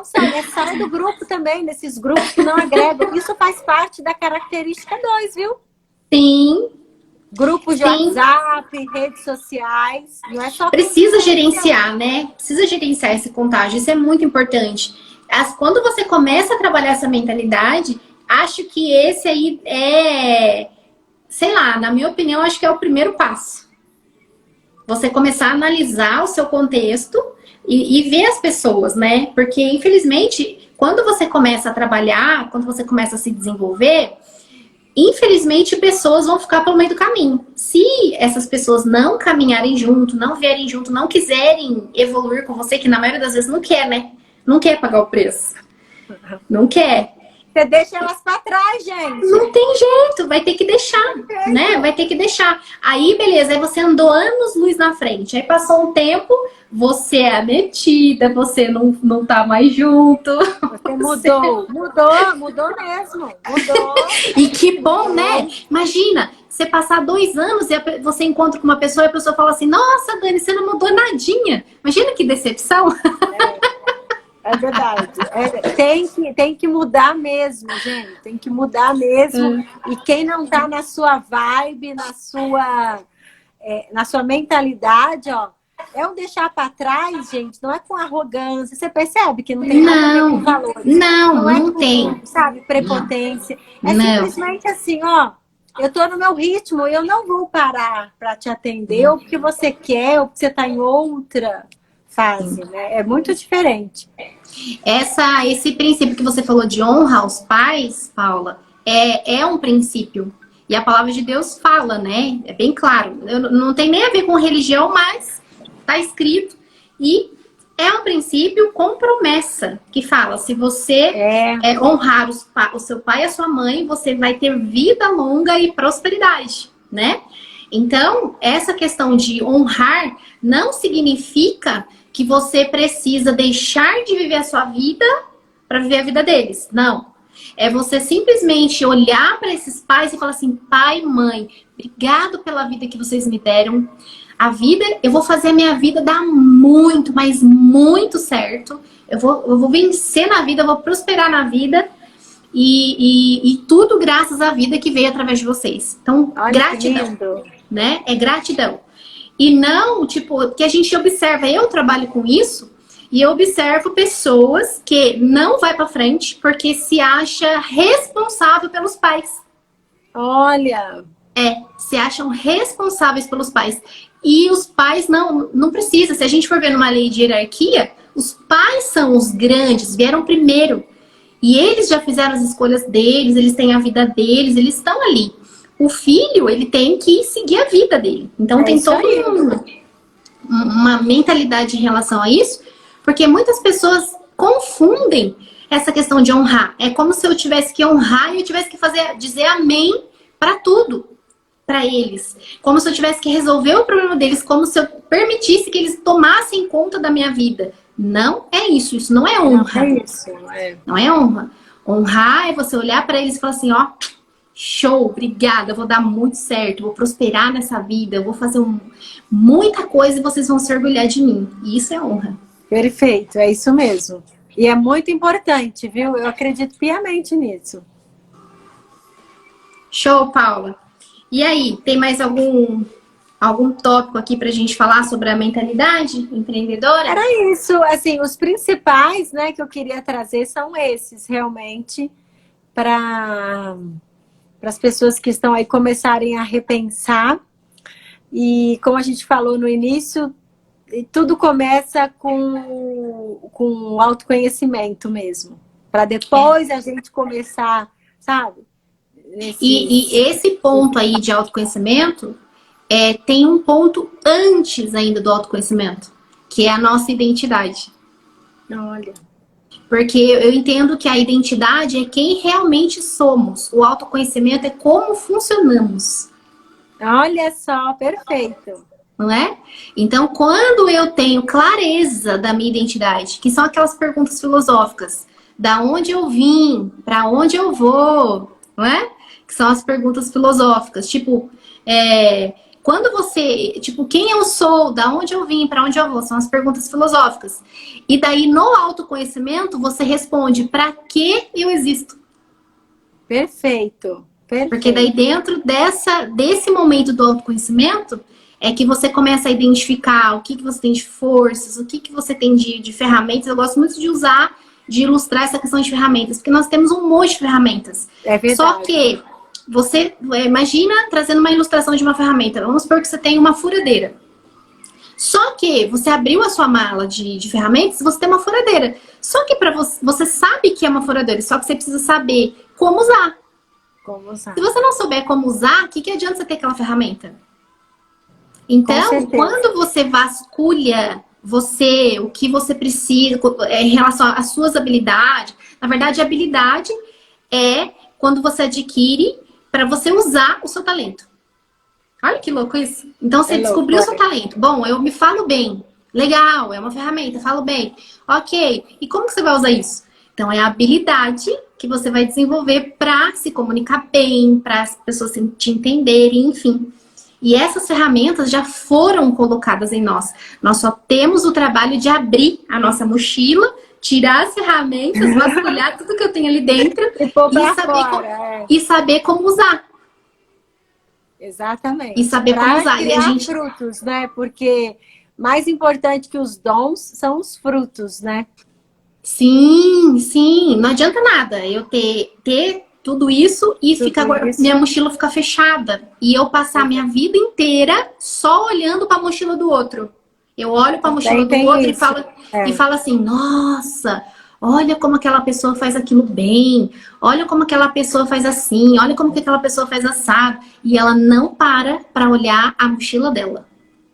sabe? Sai do grupo também, desses grupos que não agregam. Isso faz parte da característica 2, viu? Sim. Grupos de WhatsApp, redes sociais, não é só... Precisa gerenciar, né? Precisa gerenciar esse contágio, isso é muito importante. Quando você começa a trabalhar essa mentalidade, acho que esse aí sei lá, na minha opinião, acho que é o primeiro passo. Você começar a analisar o seu contexto e ver as pessoas, né? Porque, infelizmente, quando você começa a trabalhar, quando você começa a se desenvolver... Infelizmente, pessoas vão ficar pelo meio do caminho. Se essas pessoas não caminharem junto, não vierem junto, não quiserem evoluir com você, que na maioria das vezes não quer, né? Não quer pagar o preço. Não quer. Você deixa elas pra trás, gente. Não tem jeito, vai ter que deixar, né? Vai ter que deixar. Aí, beleza, aí você andou anos-luz na frente. Aí passou um tempo, você é metida, você não tá mais junto. Você mudou mesmo. Mudou. E que bom, né? Imagina, você passar 2 anos e você encontra com uma pessoa e a pessoa fala assim, nossa, Dani, você não mudou nadinha. Imagina que decepção. É verdade. Tem que mudar mesmo, gente. Tem que mudar mesmo. E quem não tá na sua vibe, na sua mentalidade, ó, é um deixar para trás, gente. Não é com arrogância. Você percebe que não tem nada a ver com valores. Não tem. Sabe, prepotência. Simplesmente assim, ó. Eu tô no meu ritmo, eu não vou parar para te atender, ou porque você quer, ou porque você tá em outra fase, né? É muito diferente. Esse princípio que você falou de honra aos pais, Paula, é um princípio. E a palavra de Deus fala, né? É bem claro. Não tem nem a ver com religião, mas tá escrito. E é um princípio com promessa, que fala, se você honrar o seu pai e a sua mãe, você vai ter vida longa e prosperidade, né? Então, essa questão de honrar não significa que você precisa deixar de viver a sua vida para viver a vida deles. Não. É você simplesmente olhar para esses pais e falar assim, pai, mãe, obrigado pela vida que vocês me deram. A vida, eu vou fazer a minha vida dar muito, mas muito certo. Eu vou vencer na vida, eu vou prosperar na vida. E tudo graças à vida que veio através de vocês. Então, olha, gratidão. Né? É gratidão. E não, tipo, que a gente observa, eu trabalho com isso, e eu observo pessoas que não vai pra frente porque se acha responsável pelos pais. Olha! se acham responsáveis pelos pais. E os pais não precisam. Se a gente for ver numa lei de hierarquia, os pais são os grandes, vieram primeiro. E eles já fizeram as escolhas deles, eles têm a vida deles, eles estão ali. O filho, ele tem que seguir a vida dele. Então tem toda uma mentalidade em relação a isso, porque muitas pessoas confundem essa questão de honrar. É como se eu tivesse que honrar e eu tivesse que dizer amém para tudo, para eles. Como se eu tivesse que resolver o problema deles, como se eu permitisse que eles tomassem conta da minha vida. Não é isso, isso não é honra. Não é isso, Não é honra. Honrar é você olhar para eles e falar assim, ó, show, obrigada, eu vou dar muito certo, vou prosperar nessa vida, eu vou fazer muita coisa e vocês vão se orgulhar de mim. E isso é honra. Perfeito, é isso mesmo. E é muito importante, viu? Eu acredito piamente nisso. Show, Paula. E aí, tem mais algum tópico aqui pra gente falar sobre a mentalidade empreendedora? Era isso, assim, os principais, né, que eu queria trazer são esses, realmente, para as pessoas que estão aí começarem a repensar. E como a gente falou no início, tudo começa com o autoconhecimento mesmo. Para depois a gente começar, sabe? E esse ponto aí de autoconhecimento, tem um ponto antes ainda do autoconhecimento, que é a nossa identidade. Olha. Porque eu entendo que a identidade é quem realmente somos. O autoconhecimento é como funcionamos. Olha só, perfeito. Não é? Então, quando eu tenho clareza da minha identidade, que são aquelas perguntas filosóficas, da onde eu vim, para onde eu vou, não é? Que são as perguntas filosóficas, tipo, quando você, tipo, quem eu sou, da onde eu vim, para onde eu vou, são as perguntas filosóficas. E daí, no autoconhecimento, você responde, para que eu existo? Perfeito. Perfeito. Porque daí, dentro desse momento do autoconhecimento, é que você começa a identificar o que você tem de forças, o que você tem de ferramentas. Eu gosto muito de ilustrar essa questão de ferramentas, porque nós temos um monte de ferramentas. É verdade. Só que você imagina trazendo uma ilustração de uma ferramenta. Vamos supor que você tem uma furadeira. Só que você abriu a sua mala de ferramentas, você tem uma furadeira. Só que para você sabe que é uma furadeira, só que você precisa saber como usar. Como usar. Se você não souber como usar, o que adianta você ter aquela ferramenta? Então, quando você vasculha o que você precisa em relação às suas habilidades, na verdade, a habilidade é quando você adquire para você usar o seu talento. Olha que louco isso. Então, você descobriu o seu talento. Bom, eu me falo bem. Legal, é uma ferramenta, falo bem. Ok, e como que você vai usar isso? Então, é a habilidade que você vai desenvolver para se comunicar bem, para as pessoas te entenderem, enfim. E essas ferramentas já foram colocadas em nós. Nós só temos o trabalho de abrir a nossa mochila, tirar as ferramentas, vasculhar tudo que eu tenho ali dentro e saber como usar. Exatamente. E saber como usar. E a gente frutos, né? Porque mais importante que os dons são os frutos, né? Sim, sim. Não adianta nada eu ter tudo isso e minha mochila ficar fechada. E eu passar minha vida inteira só olhando para a mochila do outro. Eu olho para a mochila do outro e falo assim, nossa, olha como aquela pessoa faz aquilo bem. Olha como aquela pessoa faz assim. Olha como que aquela pessoa faz assado. E ela não para olhar a mochila dela.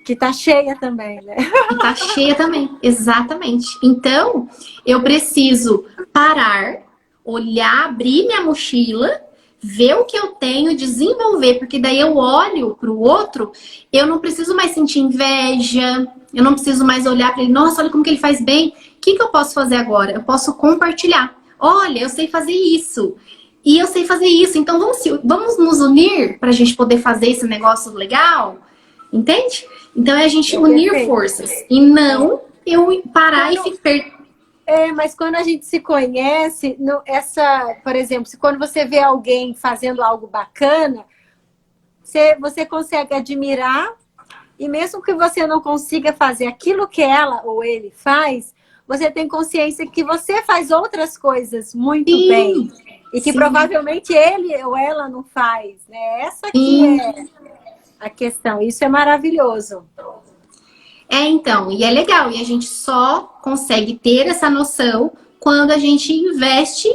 Que tá cheia também, né? Que tá cheia também, exatamente. Então, eu preciso parar, olhar, abrir minha mochila, ver o que eu tenho, desenvolver, porque daí eu olho pro outro, eu não preciso mais sentir inveja, eu não preciso mais olhar para ele, nossa, olha como que ele faz bem. O que eu posso fazer agora? Eu posso compartilhar. Olha, eu sei fazer isso. E eu sei fazer isso. Então, vamos nos unir pra gente poder fazer esse negócio legal? Entende? Então, é a gente unir forças. E não eu parar e ficar... mas quando a gente se conhece, por exemplo, quando você vê alguém fazendo algo bacana, você consegue admirar, e mesmo que você não consiga fazer aquilo que ela ou ele faz, você tem consciência que você faz outras coisas muito bem. E que provavelmente ele ou ela não faz, né? Essa aqui a questão. Isso é maravilhoso. Então, e é legal. E a gente só consegue ter essa noção quando a gente investe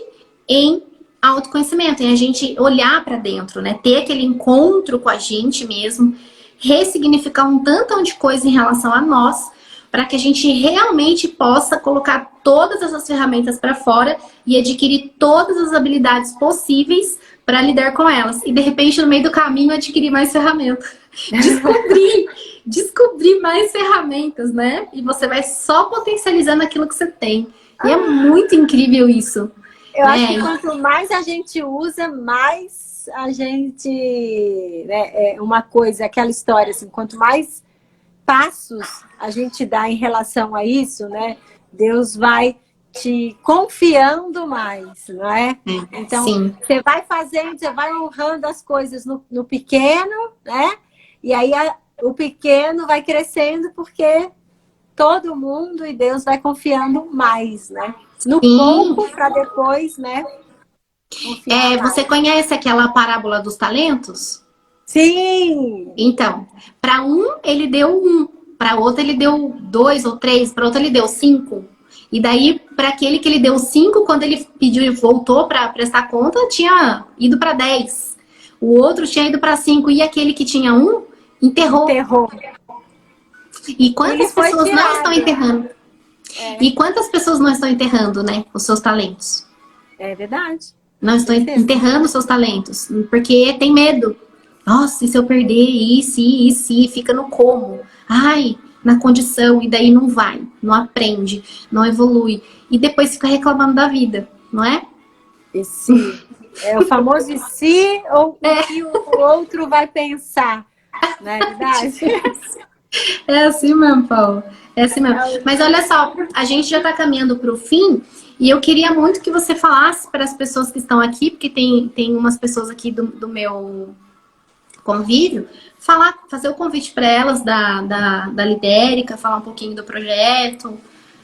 em autoconhecimento, em a gente olhar para dentro, né? Ter aquele encontro com a gente mesmo, ressignificar um tantão de coisa em relação a nós, para que a gente realmente possa colocar todas essas ferramentas para fora e adquirir todas as habilidades possíveis para lidar com elas. E de repente, no meio do caminho, adquirir mais ferramentas. Descobrir mais ferramentas, né? E você vai só potencializando aquilo que você tem. E é muito incrível isso. Eu acho que quanto mais a gente usa, mais a gente... é uma coisa, aquela história, assim, quanto mais passos a gente dá em relação a isso, né? Deus vai te confiando mais, não é? Então, sim, você vai fazendo, você vai honrando as coisas no pequeno, né? E aí o pequeno vai crescendo porque todo mundo e Deus vai confiando mais, né? No pouco para depois, né? Você conhece aquela parábola dos talentos? Sim! Então, para um ele deu 1, para outro ele deu 2 ou 3, para outro ele deu 5. E daí, para aquele que ele deu 5, quando ele pediu e voltou para prestar conta, tinha ido para 10. O outro tinha ido para 5. E aquele que tinha 1, enterrou. E quantas pessoas não estão enterrando? E quantas pessoas não estão enterrando, né? Os seus talentos. É verdade. Não estão enterrando os seus talentos. Porque tem medo. Nossa, e se eu perder isso, fica no como. Ai, na condição. E daí não vai, não aprende, não evolui. E depois fica reclamando da vida, não é? E se? É o famoso e se ou o que o outro vai pensar. Não é verdade? É assim mesmo, Paulo. É assim mesmo. Mas olha só, a gente já está caminhando para o fim e eu queria muito que você falasse para as pessoas que estão aqui, porque tem umas pessoas aqui do meu convívio, fazer o convite para elas da Lidérica, falar um pouquinho do projeto,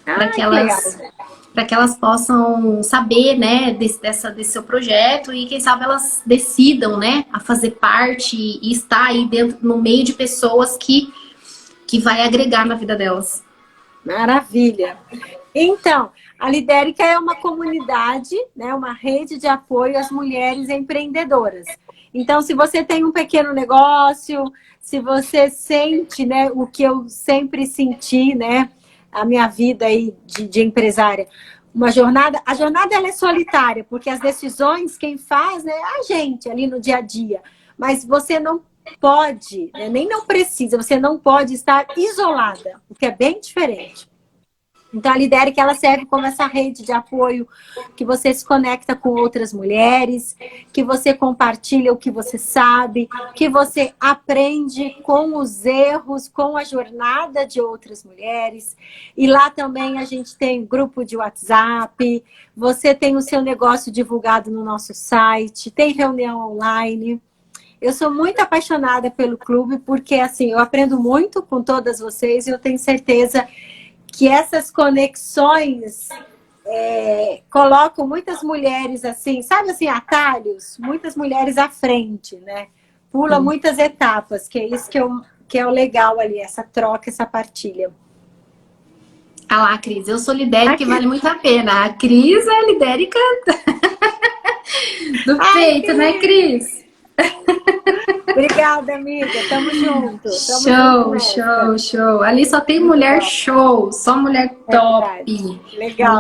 para que elas possam saber, né, desse seu projeto e quem sabe elas decidam, né, a fazer parte e estar aí dentro, no meio de pessoas que vai agregar na vida delas. Maravilha! Então, a Lidérica é uma comunidade, né, uma rede de apoio às mulheres empreendedoras. Então, se você tem um pequeno negócio, se você sente, né, o que eu sempre senti, né, a minha vida aí de empresária, a jornada ela é solitária, porque as decisões quem faz, né, é a gente ali no dia a dia. Mas você não pode, né, nem não precisa, você não pode estar isolada, o que é bem diferente. Então, a Lidérica, ela serve como essa rede de apoio que você se conecta com outras mulheres, que você compartilha o que você sabe, que você aprende com os erros, com a jornada de outras mulheres. E lá também a gente tem grupo de WhatsApp, você tem o seu negócio divulgado no nosso site, tem reunião online. Eu sou muito apaixonada pelo clube, porque assim, eu aprendo muito com todas vocês e eu tenho certeza que essas conexões colocam muitas mulheres assim, sabe assim, atalhos? Muitas mulheres à frente, né? Pula muitas etapas, que é isso que é o legal ali, essa troca, essa partilha. Ah lá, Cris, eu sou lidérica e vale muito a pena. A Cris é lidérica do peito, né, Cris? Obrigada, amiga. Tamo junto. Show. Ali só tem mulher show, só mulher top. Legal,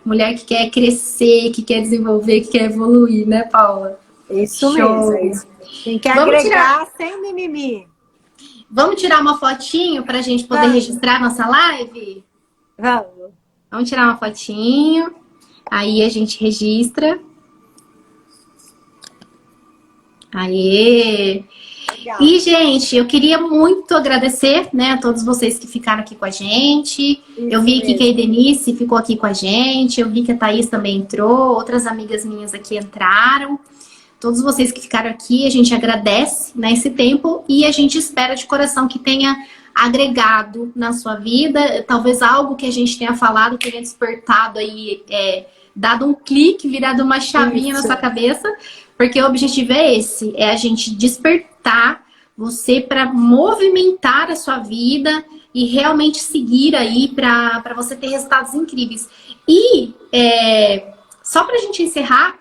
mulher que quer crescer, que quer desenvolver, que quer evoluir, né, Paula? Isso mesmo. É isso. Tem que agregar sem mimimi. Vamos tirar uma fotinho pra gente poder registrar nossa live? Vamos tirar uma fotinho. Aí a gente registra. Aê! Legal. E, gente, eu queria muito agradecer, né, a todos vocês que ficaram aqui com a gente. Isso eu vi aqui que a Denise ficou aqui com a gente, eu vi que a Thaís também entrou, outras amigas minhas aqui entraram. Todos vocês que ficaram aqui, a gente agradece, né, esse tempo e a gente espera de coração que tenha agregado na sua vida, talvez algo que a gente tenha falado tenha despertado aí, dado um clique, virado uma chavinha na sua cabeça. Porque o objetivo é esse, é a gente despertar você para movimentar a sua vida e realmente seguir aí para você ter resultados incríveis. E só para a gente encerrar,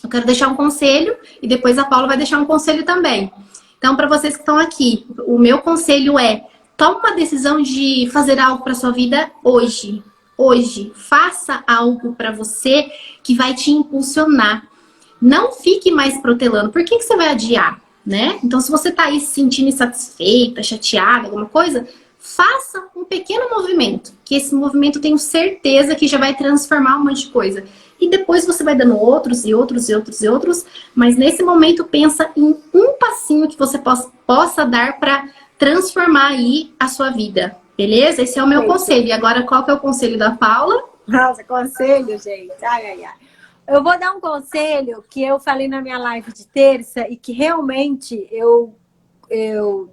eu quero deixar um conselho e depois a Paula vai deixar um conselho também. Então, para vocês que estão aqui, o meu conselho é: tome uma decisão de fazer algo para sua vida hoje. Hoje, faça algo para você que vai te impulsionar. Não fique mais protelando. Por que você vai adiar, né? Então, se você tá aí se sentindo insatisfeita, chateada, alguma coisa, faça um pequeno movimento. Que esse movimento, tenho certeza que já vai transformar um monte de coisa. E depois você vai dando outros e outros e outros e outros. Mas nesse momento, pensa em um passinho que você possa dar para transformar aí a sua vida. Beleza? Esse é o meu conselho. E agora, qual que é o conselho da Paula? Nossa, conselho, gente. Ai, ai, ai. Eu vou dar um conselho que eu falei na minha live de terça e que realmente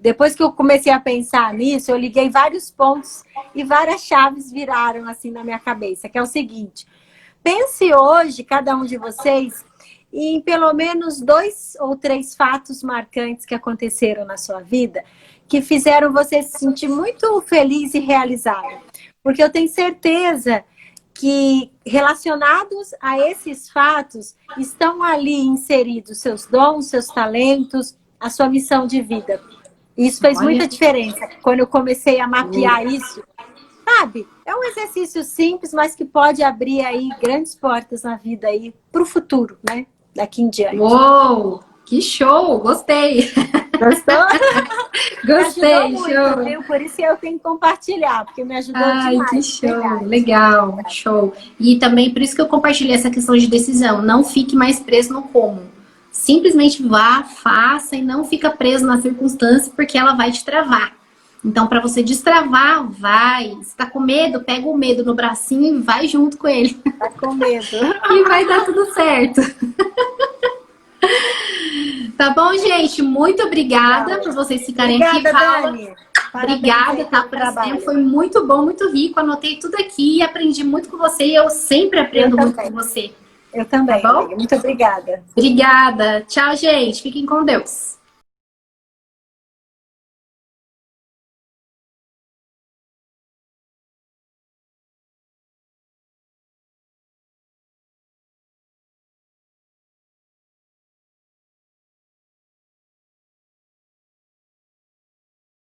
depois que eu comecei a pensar nisso, eu liguei vários pontos e várias chaves viraram assim na minha cabeça, que é o seguinte: pense hoje, cada um de vocês, em pelo menos 2 ou 3 fatos marcantes que aconteceram na sua vida, que fizeram você se sentir muito feliz e realizado. Porque eu tenho certeza que relacionados a esses fatos estão ali inseridos seus dons, seus talentos, a sua missão de vida. Isso fez muita diferença quando eu comecei a mapear isso. Sabe? É um exercício simples, mas que pode abrir aí grandes portas na vida aí para o futuro, né? Daqui em diante. Uou! Que show! Gostei! Gostou? Gostei, muito, show! viu? Por isso eu tenho que compartilhar, porque me ajudou Ai, demais. que show! Verdade. Legal, show! E também por isso que eu compartilhei essa questão de decisão. Não fique mais preso no como. Simplesmente vá, faça e não fica preso na circunstância, porque ela vai te travar. Então, para você destravar, vai. Se tá com medo, pega o medo no bracinho e vai junto com ele. Tá com medo. E vai dar tudo certo. Tá bom, gente? Muito obrigada por vocês ficarem aqui. Dani. Obrigada, tá? Foi muito bom, muito rico. Anotei tudo aqui e aprendi muito com você. E eu sempre aprendo muito com você. Eu também, tá bom? amiga. Muito obrigada. Obrigada. Tchau, gente. Fiquem com Deus.